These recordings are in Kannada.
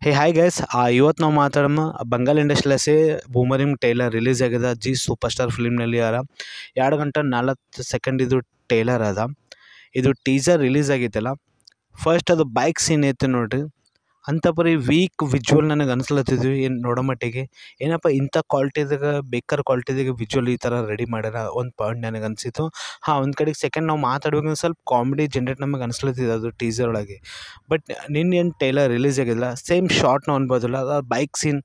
ಹೇ ಹಾಯ್ ಗೈಸ್, ಇವತ್ತು ನಾವು ಮಾತಾಡೋಣ ಬಂಗಾಲ್ ಇಂಡಸ್ಟ್ರಿಯಲ್ಲೇ ಬೂಮರಿಂಗ್ ಟೈಲರ್ ರಿಲೀಸ್ ಆಗಿದೆ. ಜಿ ಸೂಪರ್ ಸ್ಟಾರ್ ಫಿಲ್ಮ್ನಲ್ಲಿ 2 ಗಂಟೆ 40 ಸೆಕೆಂಡ್ ಇದು ಟೈಲರ್ ಅದ. ಇದು ಟೀಸರ್ ರಿಲೀಸ್ ಆಗಿತ್ತಲ್ಲ. ಫಸ್ಟ್ ಅದು ಬೈಕ್ ಸೀನ್ ಐತೆ ನೋಡ್ರಿ, ಅಂಥ ಪರಿ ವೀಕ್ ವಿಜುವಲ್ ನನಗೆ ಅನಿಸ್ಲತ್ತಿದ್ವಿ. ಏನು ನೋಡೋ ಮಟ್ಟಿಗೆ ಏನಪ್ಪ ಇಂಥ ಕ್ವಾಲಿಟಿದಾಗ ಬೇಕಾರ ಕ್ವಾಲಿಟಿದಾಗ ವಿಜುವಲ್ ಈ ಥರ ರೆಡಿ ಮಾಡ್ಯಾರ ಒಂದು ಪಾಯಿಂಟ್ ನನಗೆ ಅನಿಸಿತು. ಒಂದು ಕಡೆಗೆ ಸೆಕೆಂಡ್ ನಾವು ಮಾತಾಡ್ಬೇಕಂದ್ರೆ ಸ್ವಲ್ಪ ಕಾಮಿಡಿ ಜನ್ರೇಟ್ ನಮಗೆ ಅನಿಸ್ಲತ್ತಿದೆ ಅದು ಟೀಸರ್ ಒಳಗೆ. ಬಟ್ ನಿನ್ನೇನು ಟೈಲರ್ ರಿಲೀಸ್ ಆಗಿಲ್ಲ, ಸೇಮ್ ಶಾರ್ಟ್ನ ಅನ್ಬೋದಲ್ಲ, ಅದು ಬೈಕ್ ಸೀನ್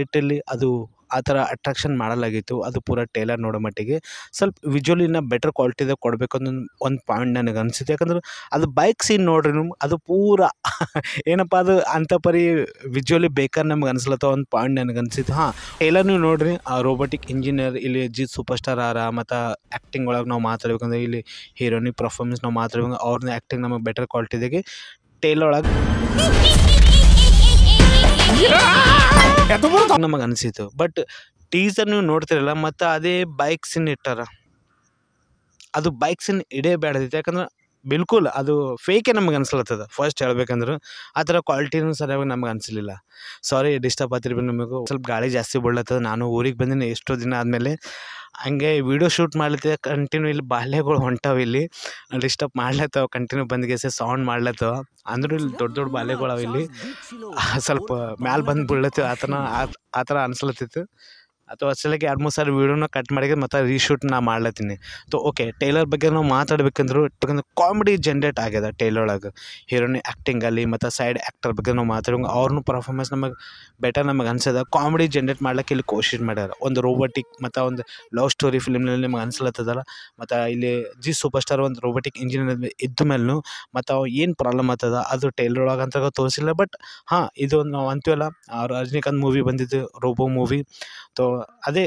ಲಿಟ್ರಲಿ ಅದು ಆ ಥರ ಅಟ್ರಾಕ್ಷನ್ ಮಾಡಲಾಗಿತ್ತು. ಅದು ಪೂರ ಟೈಲರ್ ನೋಡೋ ಮಟ್ಟಿಗೆ ಸ್ವಲ್ಪ ವಿಜುವಲಿನ ಬೆಟರ್ ಕ್ವಾಲಿಟಿದಾಗ ಕೊಡಬೇಕನ್ನೋ ಒಂದು ಪಾಯಿಂಟ್ ನನಗೆ ಅನಿಸಿತು. ಯಾಕಂದ್ರೆ ಅದು ಬೈಕ್ ಸೀನ್ ನೋಡ್ರಿ ನೀವು, ಅದು ಪೂರ ಏನಪ್ಪ ಅದು ಅಂಥ ಪರಿ ವಿಜುವಲಿ ಬೇಕಾದ್ರೆ ನಮ್ಗೆ ಅನಿಸ್ಲತ್ತ ಒಂದು ಪಾಯಿಂಟ್ ನನಗೆ ಅನಿಸಿತು. ಟೈಲರ್ ನೀವು ನೋಡ್ರಿ, ಆ ರೋಬೋಟಿಕ್ ಇಂಜಿನಿಯರ್ ಇಲ್ಲಿ ಜಿ ಸೂಪರ್ ಸ್ಟಾರ್ ಮತ್ತು ಆ್ಯಕ್ಟಿಂಗ್ ಒಳಗೆ ನಾವು ಮಾತಾಡ್ಬೇಕಂದ್ರೆ ಇಲ್ಲಿ ಹೀರೋನಿಕ್ ಪರ್ಫಾರ್ಮೆನ್ಸ್ ನಾವು ಮಾತಾಡ್ಬೇಕು, ಅವ್ರನ್ನ ಆ್ಯಕ್ಟಿಂಗ್ ನಮಗೆ ಬೆಟರ್ ಕ್ವಾಲಿಟಿದಾಗೆ ಟೈಲರ್ ಒಳಗೆ ನಮಗೆ ಅನಿಸಿತು. ಬಟ್ ಟೀಸರ್ ನೀವು ನೋಡ್ತಿರಲ್ಲ, ಮತ್ತು ಅದೇ ಬೈಕ್ ಸೀನ್ ಇಟ್ಟಾರ, ಅದು ಬೈಕ್ ಸೀನ್ ಇಡೇ ಬೇಡದಿತ್ತು. ಯಾಕಂದ್ರೆ ಬಿಲ್ಕುಲ್ ಅದು ಫೇಕೇ ನಮಗೆ ಅನಿಸ್ಲತ್ತದ. ಫಸ್ಟ್ ಹೇಳ್ಬೇಕಂದ್ರೆ ಆ ಥರ ಕ್ವಾಲಿಟಿನೂ ಸರಿಯಾಗಿ ನಮ್ಗೆ ಅನಿಸಲಿಲ್ಲ. ಸಾರಿ ಡಿಸ್ಟರ್ಬ್ ಆಗ್ತಿರ್ಬೇಕು ನಿಮಗೂ, ಸ್ವಲ್ಪ ಗಾಳಿ ಜಾಸ್ತಿ ಬೀಳತ್ತದ. ನಾನು ಊರಿಗೆ ಬಂದಿನಿ ಎಷ್ಟೋ ದಿನ ಆದಮೇಲೆ, ಹಂಗೆ ವೀಡಿಯೋ ಶೂಟ್ ಮಾಡ್ಲತ್ತಿದ್ದೆ. ಕಂಟಿನ್ಯೂ ಇಲ್ಲಿ ಬಾಲ್ಯಗಳು ಹೊಂಟಾವ, ಇಲ್ಲಿ ಡಿಸ್ಟರ್ಬ್ ಮಾಡ್ಲತ್ತವ, ಕಂಟಿನ್ಯೂ ಬಂದ್ಗೆಸೆ ಸೌಂಡ್ ಮಾಡ್ಲತ್ತವ. ಅಂದ್ರೂ ಇಲ್ಲಿ ದೊಡ್ಡ ದೊಡ್ಡ ಬಾಲ್ಯಗಳು ಅವ, ಇಲ್ಲಿ ಸ್ವಲ್ಪ ಮ್ಯಾಲೆ ಬಂದು ಬೀಳತ್ತೀವಿ ಆ ಥರ ಅನಿಸ್ಲತ್ತಿತ್ತು. ಅಥವಾ ಅಸಲಿಗೆ 2-3 ಸಾರಿ ವೀಡಿಯೋನ ಕಟ್ ಮಾಡಿ ಮತ್ತು ರೀಶೂಟ್ ನಾ ಮಾಡ್ಲತ್ತೀನಿ. ಓಕೆ, ಟೈಲರ್ ಬಗ್ಗೆ ನಾವು ಮಾತಾಡ್ಬೇಕಂದ್ರೆ ಕಾಮಿಡಿ ಜನ್ರೇಟ್ ಆಗ್ಯದ ಟೈಲರ್ ಒಳಗೆ. ಹೀರೋನಿ ಆ್ಯಕ್ಟಿಂಗಲ್ಲಿ ಮತ್ತು ಸೈಡ್ ಆ್ಯಕ್ಟರ್ ಬಗ್ಗೆ ನಾವು ಮಾತಾಡೋಂಗೆ ಅವ್ರನ್ನೂ ಪರ್ಫಾರ್ಮೆನ್ಸ್ ನಮಗೆ ಬೆಟರ್ ನಮಗೆ ಅನ್ಸದ. ಕಾಮಿಡಿ ಜನ್ರೇಟ್ ಮಾಡ್ಲಿಕ್ಕೆ ಇಲ್ಲಿ ಕೋಶಿಶ್ ಮಾಡ್ಯಾರ. ಒಂದು ರೋಬೋಟಿಕ್ ಮತ್ತು ಒಂದು ಲವ್ ಸ್ಟೋರಿ ಫಿಲ್ಮ್ನಲ್ಲಿ ನಿಮ್ಗೆ ಅನ್ಸ್ಲತ್ತದಲ್ಲ. ಮತ್ತು ಇಲ್ಲಿ ಜಿ ಸೂಪರ್ ಸ್ಟಾರ್ ಒಂದು ರೋಬೋಟಿಕ್ ಇಂಜಿನಿಯರ್ ಇದ್ದ ಮೇಲೂ ಮತ್ತು ಅವು ಏನು ಪ್ರಾಬ್ಲಮ್ ಆಗ್ತದ ಅದು ಟೈಲರ್ ಒಳಗೆ ಅಂತ ತೋರಿಸಿಲ್ಲ. ಬಟ್ ಇದು ನಾವು ಅಂತೀವಲ್ಲ, ರಜನಿಕಾಂತ್ ಮೂವಿ ಬಂದಿದ್ದು ರೋಬೋ ಮೂವಿ, ಅದೇ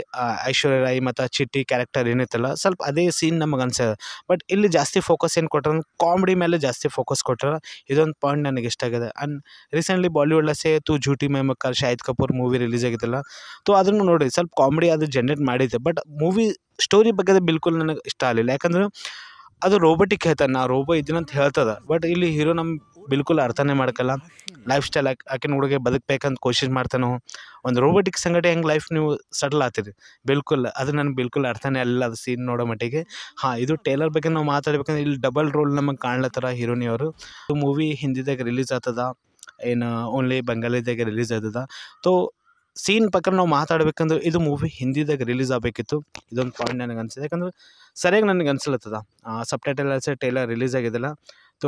ಐಶ್ವರ್ಯ ರಾಯ್ ಮತ್ತು ಚಿಟ್ಟಿ ಕ್ಯಾರೆಕ್ಟರ್ ಏನೈತಲ್ಲ, ಸ್ವಲ್ಪ ಅದೇ ಸೀನ್ ನಮಗೆ ಅನ್ಸದ. ಬಟ್ ಇಲ್ಲಿ ಜಾಸ್ತಿ ಫೋಕಸ್ ಏನು ಕೊಟ್ಟಾರ, ಕಾಮಿಡಿ ಮೇಲೆ ಜಾಸ್ತಿ ಫೋಕಸ್ ಕೊಟ್ಟಾರ. ಇದೊಂದು ಪಾಯಿಂಟ್ ನನಗೆ ಇಷ್ಟ ಆಗಿದೆ. ಆ್ಯಂಡ್ ರೀಸೆಂಟ್ಲಿ ಬಾಲಿವುಡ್ಲಸೆ ತು ಝೂಟಿ ಮೈ ಮಕ್ಕರ್ ಶಾಹಿದ್ ಕಪೂರ್ ಮೂವಿ ರಿಲೀಸ್ ಆಗಿತ್ತಲ್ಲ, ಅದನ್ನು ನೋಡಿ ಸ್ವಲ್ಪ ಕಾಮಿಡಿ ಅದು ಜನ್ರೇಟ್ ಮಾಡಿದ್ದೆ. ಬಟ್ ಮೂವಿ ಸ್ಟೋರಿ ಬಗ್ಗೆ ಬಿಲ್ಕುಲ್ ನನಗೆ ಇಷ್ಟ ಆಗಲಿಲ್ಲ. ಯಾಕಂದ್ರೆ ಅದು ರೋಬೋಟಿಕ್ ಹೇಳ್ತಾನೆ, ನಾ ರೋಬೋ ಇದ್ದೀನಂತ ಹೇಳ್ತದ. ಬಟ್ ಇಲ್ಲಿ ಹೀರೋ ನಮ್ಮ ಬಿಲ್ಕುಲ್ ಅರ್ಥನೇ ಮಾಡ್ಕಲ್ಲ. ಲೈಫ್ ಸ್ಟೈಲ್ ಆಕಿನ ಹುಡುಗೆ ಬದುಕಬೇಕಂತ ಕೋಶಿಶ್ ಮಾಡ್ತಾನೋ, ಒಂದು ರೋಬೋಟಿಕ್ ಸಂಗಟ ಹೆಂಗೆ ಲೈಫ್ ನೀವು ಸೆಟಲ್ ಆಗ್ತೀರಿ, ಬಿಲ್ಕುಲ್ ಅದು ನನಗೆ ಬಿಲ್ಕುಲ್ ಅರ್ಥನೇ ಅಲ್ಲ ಅದು ಸೀನ್ ನೋಡೋ ಮಟ್ಟಿಗೆ. ಇದು ಟೈಲರ್ ಬಗ್ಗೆ ನಾವು ಮಾತಾಡ್ಬೇಕಂದ್ರೆ ಇಲ್ಲಿ ಡಬಲ್ ರೋಲ್ ನಮಗೆ ಕಾಣ್ಲತ್ತಾರ ಹೀರೋನಿಯವರು. ಮೂವಿ ಹಿಂದಿದಾಗ ರಿಲೀಸ್ ಆಗ್ತದ, ಏನು ಓನ್ಲಿ ಬೆಂಗಾಲಿದಾಗ ರಿಲೀಸ್ ಆಗ್ತದ. ಸೀನ್ ಪ್ರಕಾರ ನಾವು ಮಾತಾಡ್ಬೇಕಂದ್ರೆ ಇದು ಮೂವಿ ಹಿಂದಿದಾಗ ರಿಲೀಸ್ ಆಗಬೇಕಿತ್ತು. ಇದೊಂದು ಪಾಯಿಂಟ್ ನನಗೆ ಅನಿಸಿದೆ. ಯಾಕಂದ್ರೆ ಸರಿಯಾಗಿ ನನಗೆ ಅನಿಸ್ಲತ್ತದ. ಸಬ್ ಟೈಟಲ್ಸ್ ಟೈಲರ್ ರಿಲೀಸ್ ಆಗಿದ್ದಲ್ಲ,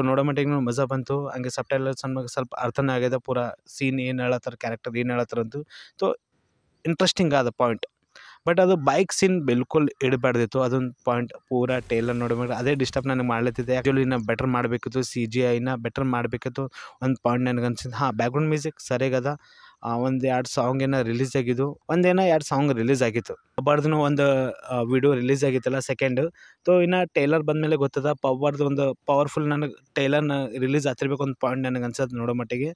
ನೋಡೋ ಮಟ್ಟಿಗೆ ಮಜಾ ಬಂತು. ಹಂಗೆ ಸಬ್ ಟೈಟಲ್ಸ್ ನಮಗೆ ಸ್ವಲ್ಪ ಅರ್ಥನೇ ಆಗ್ಯದ, ಪೂರ ಸೀನ್ ಏನು ಹೇಳತ್ತಾರ, ಕ್ಯಾರೆಕ್ಟರ್ ಏನು ಹೇಳತ್ತಾರಂತು ಇಂಟ್ರೆಸ್ಟಿಂಗ್ ಆದ ಪಾಯಿಂಟ್. ಬಟ್ ಅದು ಬೈಕ್ ಸೀನ್ ಬಿಲ್ಕುಲ್ ಇಡಬಾರ್ದಿತ್ತು. ಅದೊಂದು ಪಾಯಿಂಟ್ ಪೂರ ಟೈಲರ್ ನೋಡ್ಬೇಕು, ಅದೇ ಡಿಸ್ಟರ್ಬ್ ನನಗೆ ಮಾಡ್ಲತ್ತಿದೆ. ಆ್ಯಕ್ಚುಲಿ ಇನ್ನು ಬೆಟರ್ ಮಾಡಬೇಕಿತ್ತು, CGIನ ಬೆಟರ್ ಮಾಡಬೇಕಿತ್ತು ಒಂದು ಪಾಯಿಂಟ್ ನನಗೆ ಅನ್ಸಿದ್ದು. ಬ್ಯಾಕ್ಗ್ರೌಂಡ್ ಮ್ಯೂಸಿಕ್ ಸರಿಯಾಗದ. 1-2 ಸಾಂಗ್ ಏನೋ ರಿಲೀಸ್ ಆಗಿದ್ದು, 1-2 ಸಾಂಗ್ ರಿಲೀಸ್ ಆಗಿತ್ತು. ಪಬ್ಬರ್ದು ಒಂದು ವಿಡಿಯೋ ರಿಲೀಸ್ ಆಗಿತ್ತಲ್ಲ ಸೆಕೆಂಡು. ಇನ್ನು ಟೈಲರ್ ಬಂದಮೇಲೆ ಗೊತ್ತದ ಪಬ್ಬರ್ದು ಒಂದು ಪವರ್ಫುಲ್ ನನಗೆ ಟೈಲರ್ನ ರಿಲೀಸ್ ಆಗ್ತಿರ್ಬೇಕು ಒಂದು ಪಾಯಿಂಟ್ ನನಗೆ ಅನ್ಸೋದು ನೋಡೋ ಮಟ್ಟಿಗೆ.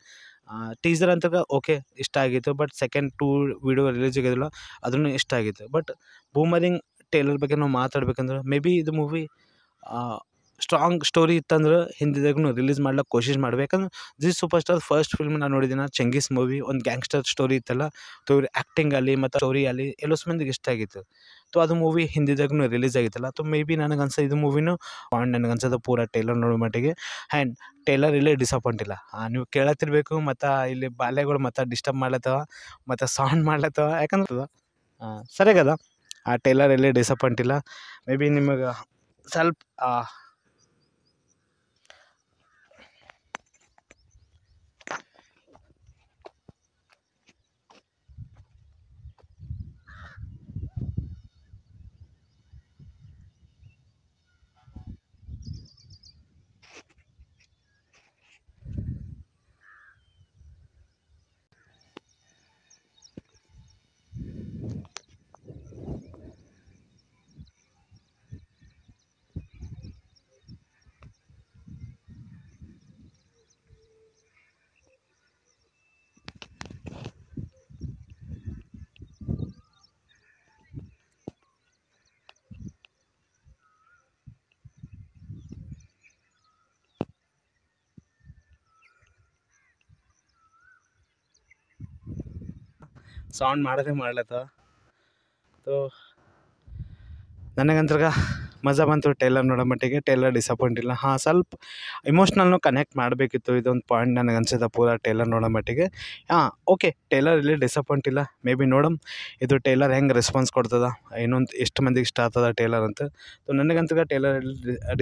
ಟೀಸರ್ ಅಂತ ಓಕೆ ಇಷ್ಟ ಆಗಿತ್ತು. ಬಟ್ ಸೆಕೆಂಡ್ 2 ವಿಡಿಯೋ ರಿಲೀಸ್ ಆಗಿದ್ದಿಲ್ಲ, ಅದನ್ನು ಇಷ್ಟ ಆಗಿತ್ತು. ಬಟ್ ಬೂಮರಿಂಗ್ ಟೈಲರ್ ಬಗ್ಗೆ ನಾವು ಮಾತಾಡ್ಬೇಕಂದ್ರೆ ಮೇ ಬಿ ಇದು ಮೂವಿ ಸ್ಟ್ರಾಂಗ್ ಸ್ಟೋರಿ ಇತ್ತಂದ್ರೆ ಹಿಂದಿದಾಗೂ ರಿಲೀಸ್ ಮಾಡ್ಲಿಕ್ಕೆ ಕೋಶಿಶ್ ಮಾಡ್ಬೇಕಂದ್ರೆ G super star first film ನಾನು ನೋಡಿದ್ದೀನಿ ಚೆಂಗೀಸ್ ಮೂವಿ. ಒಂದು ಗ್ಯಾಂಗ್ಸ್ಟರ್ ಸ್ಟೋರಿ ಇತ್ತಲ್ಲ, ಇವ್ರ ಆ್ಯಕ್ಟಿಂಗ್ ಅಲ್ಲಿ ಮತ್ತು ಸ್ಟೋರಿ ಅಲ್ಲಿ ಎಲ್ಲೋ ಮಂದಿಗೆ ಇಷ್ಟ ಆಗಿತ್ತು. ಅದು ಮೂವಿ ಹಿಂದಿದಾಗೂ ರಿಲೀಸ್ ಆಗಿತ್ತಲ್ಲ. ಮೇ ಬಿ ನನಗೆ ಅನ್ಸೋ ಇದು ಮೂವಿನೂ ಪಾಯಿಂಟ್ ನನಗೆ ಅನ್ಸೋದು ಪೂರ ಟೈಲರ್ ನೋಡೋ ಮಟ್ಟಿಗೆ. ಆ್ಯಂಡ್ ಟೈಲರ್ ಇಲ್ಲೇ ಡಿಸಪಾಯಿಂಟ್ ಇಲ್ಲ. ನೀವು ಕೇಳತ್ತಿರ್ಬೇಕು, ಮತ್ತು ಇಲ್ಲಿ ಬಾಲ್ಯಗಳು ಮತ್ತು ಡಿಸ್ಟರ್ಬ್ ಮಾಡ್ಲತ್ತವ ಮತ್ತು ಸೌಂಡ್ ಮಾಡ್ಲತ್ತವ. ಯಾಕಂದ್ರೆ ಸರಿಯಾಗದ, ಆ ಟೈಲರ್ ಇಲ್ಲೇ ಡಿಸಪಾಯಿಂಟ್ ಇಲ್ಲ. ಮೇ ಬಿ ನಿಮಗೆ ಸ್ವಲ್ಪ ಸೌಂಡ್ ಮಾಡದೇ ಮಾಡ್ಲತ್ತವ. ಸೊ ನನಗಂತ್ರ ಮಜಾ ಬಂತು ಟೇಲರ್ ನೋಡೋ ಮಟ್ಟಿಗೆ. ಟೇಲರ್ ಡಿಸಪಾಯಿಂಟ್ ಇಲ್ಲ. ಹಾಂ, ಸ್ವಲ್ಪ ಇಮೋಷ್ನಲ್ನು ಕನೆಕ್ಟ್ ಮಾಡಬೇಕಿತ್ತು. ಇದೊಂದು ಪಾಯಿಂಟ್ ನನಗೆ ಅನ್ಸಿದೆ ಪೂರ ಟೇಲರ್ ನೋಡೋ ಮಟ್ಟಿಗೆ. ಹಾಂ, ಓಕೆ, ಟೇಲರ್ ಇಲ್ಲಿ ಡಿಸಪಾಯಿಂಟ್ ಇಲ್ಲ. ಮೇ ಬಿ ನೋಡಮ್ ಇದು ಟೇಲರ್ ಹೆಂಗೆ ರೆಸ್ಪಾನ್ಸ್ ಕೊಡ್ತದ, ಇನ್ನೊಂದು ಎಷ್ಟು ಮಂದಿಗೆ ಇಷ್ಟ ಆಗ್ತದ ಟೇಲರ್ ಅಂತ. ಸೊ ನನಗಂತೂ ಟೇಲರ್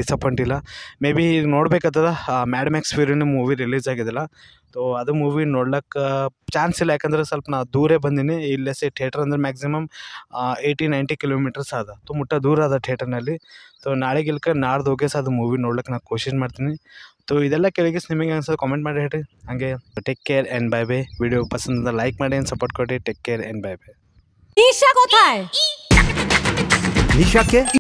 ಡಿಸಪಾಯಿಂಟ್ ಇಲ್ಲ. ಮೇ ಬಿ ಈಗ ನೋಡ್ಬೇಕಾಗ್ತದ. ಮ್ಯಾಡ್ ಮ್ಯಾಕ್ಸ್ ಫ್ಯೂರಿನ ಮೂವಿ ರಿಲೀಸ್ ಆಗಿದಿಲ್ಲ. ಸೊ ಅದು ಮೂವಿ ನೋಡ್ಲಿಕ್ಕೆ ಚಾನ್ಸ್ ಇಲ್ಲ. ಯಾಕಂದ್ರೆ ಸ್ವಲ್ಪ ನಾ ದೂರೇ ಬಂದೀನಿ. ಇಲ್ಲೇ ಥಿಯೇಟ್ರ್ ಅಂದ್ರೆ ಮ್ಯಾಕ್ಸಿಮಮ್ 80-90 ಕಿಲೋಮೀಟರ್ಸ್ ಅದ. ಸೊ ಮುಟ್ಟ ದೂರ ಅದ ಥಿಯೇಟರ್ನಲ್ಲಿ. ಸೊ ನಾಳೆಗೆ ಇಲ್ಕ ನಾಡ್ದು ಹೋಗಿ ಅದು ಮೂವಿ ನೋಡ್ಲಿಕ್ಕೆ ನಾನು ಕೋಶಿಶ್ ಮಾಡ್ತೀನಿ. ಸೊ ಇದೆಲ್ಲ ಕೆಳಗೆ ನಿಮಗೆ ಅನ್ಸೋದು ಕಾಮೆಂಟ್ ಮಾಡಿ ಹೇಳ್ರಿ. ಹಾಗೆ take care and bye bye. Video ಪಸಂದ ಲೈಕ್ ಮಾಡಿ ಆ್ಯಂಡ್ ಸಪೋರ್ಟ್ ಕೊಡಿ. Take care and bye bye. Nisha কোথায়? নিশাকে